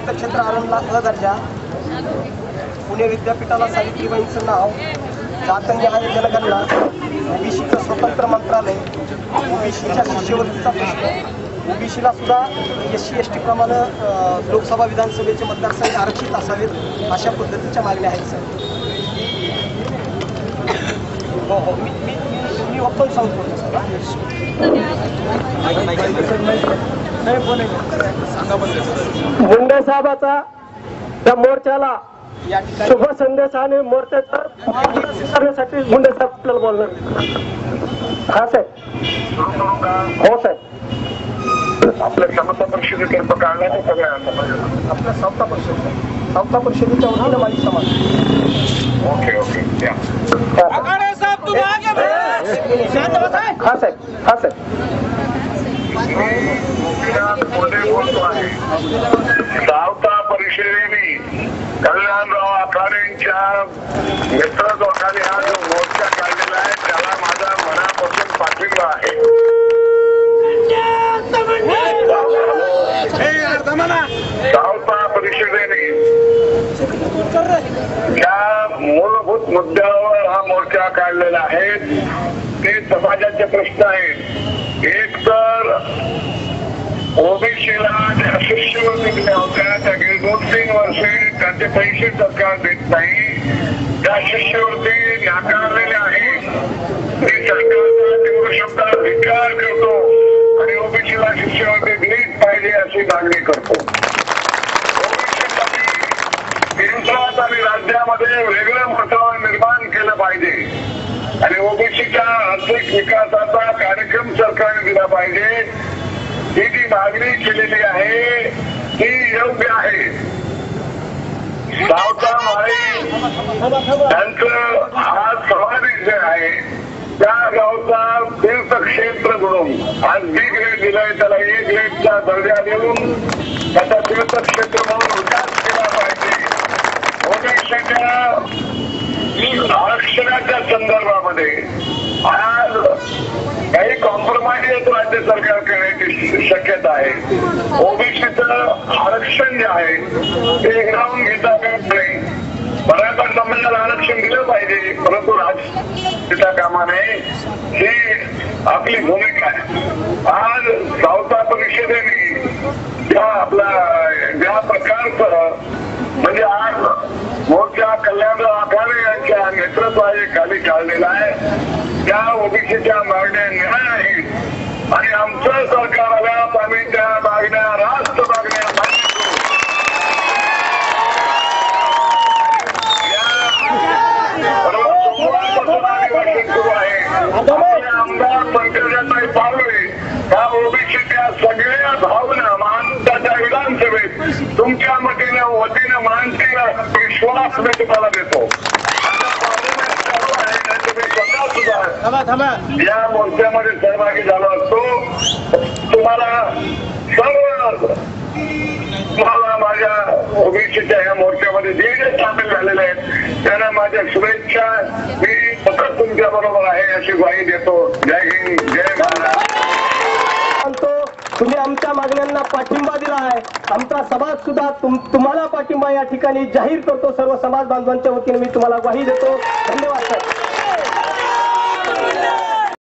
तीर्थक्षेत्र आरणला दर्जा, पुणे विद्यापीठाला सावित्रीबाईंचं नाव, जातन्याय जनगणना, ओबीसीचं स्वतंत्र मंत्रालय, ओबीसीच्या शिष्यवृत्तीचा प्रश्न, ओबीसीला सुद्धा SC ST प्रमाणे लोकसभा विधानसभेचे मतदारसंघ आरक्षित असावेत अशा पद्धतीच्या मागण्या आहेत सर. हो हो मी ओपन सांगतो सर. मुंडे साहेबाचा त्या मोर्चाला शुभ संदेशाने मोर्चाचा करण्यासाठी मुंडे साहेब आपल्याला बोलणार. हा साहेब. हो साहेब. आपल्या समता परिषदेतर्फे काढण्याचे सगळ्या आपल्या सावता परिषदेच्या वतीनं माझी समाज. ओके ओके या हा साहेब. हा साहेब. बोलतो आहे. सावता परिषदेने कल्याणराव आखाडेंच्या नेतृत्वाखाली हा जो मोर्चा काढलेला आहे त्याला माझा मनापासून पाठिंबा आहे. सावता परिषदेने ज्या मूलभूत मुद्द्यावर हा मोर्चा काढलेला आहे ते समाजाचे प्रश्न आहेत. एक तर ओबीसीला ज्या शिष्यवृत्ती दिल्या होत्या त्या गेली 2-3 वर्षे त्यांचे पैसे सरकार देत नाही, त्या शिष्यवृत्ती नाकारलेल्या आहेत. मी सरकारचा तीव्र शब्दात धिक्कार करतो आणि ओबीसीला शिष्यवृत्ती दिलीच पाहिजे अशी मागणी करतो. ओबीसीसाठी केंद्रात आणि राज्यामध्ये वेगळं वातावरण निर्माण केलं पाहिजे आणि ओबीसीच्या आर्थिक विकासाचा कार्यक्रम सरकारने दिला पाहिजे. ही जी मागणी केलेली आहे ती योग्य आहे. सावता माळी त्यांचं हा समाधी जे आहे त्या गावचा तीर्थक्षेत्र म्हणून आज B ग्रेड दिलाय, त्याला A ग्रेडचा दर्जा देऊन त्याचा तीर्थक्षेत्र म्हणून विकास केला पाहिजे. ओबीसीच्या आरक्षणाच्या संदर्भामध्ये आज काही कॉम्प्रोमाइज राज्य सरकार करण्याची शक्यता आहे. ओबीसीचं आरक्षण जे आहे ते हिरावून घेता येत नाही. मराठा समाजाला आरक्षण दिलं पाहिजे परंतु राजकीय कामा नये ही आपली भूमिका आहे. आज सावता परिषदेने ज्या प्रकारचं म्हणजे आज मोर्चा कल्याणराव आखाडे यांच्या नेतृत्वाखाली काढलेला आहे त्या ओबीसीच्या मागण्या न्याय आहेत आणि आमचं सरकार आल्यास आम्ही त्या मागण्या राष्ट्र मागण्या मागितलो. सोमवारपासून अधिवेशन सुरू आहे. आपले आमदार पंकजाताई पावले त्या ओबीसीच्या सगळ्या भावना महाराष्ट्राच्या विधानसभेत तुमच्या वतीनं मानतील विश्वास मी तुम्हाला देतो. या मोर्चामध्ये सहभागी झालो असतो. तुम्हाला माझ्या ओबीसीच्या या मोर्चामध्ये जे जे सामील झालेले आहेत त्यांना माझ्या शुभेच्छा. मी सतत तुमच्या बरोबर आहे अशी ग्वाही देतो. जय हिंद, जय महाराष्ट्र. तुम्ही आमच्या मागण्यांना पाठिंबा दिला आहे. आमचा समाज सुद्धा तुम्हाला पाठिंबा या ठिकाणी जाहीर करतो. सर्व समाज बांधवांच्या वतीने मी तुम्हाला ग्वाही देतो. धन्यवाद.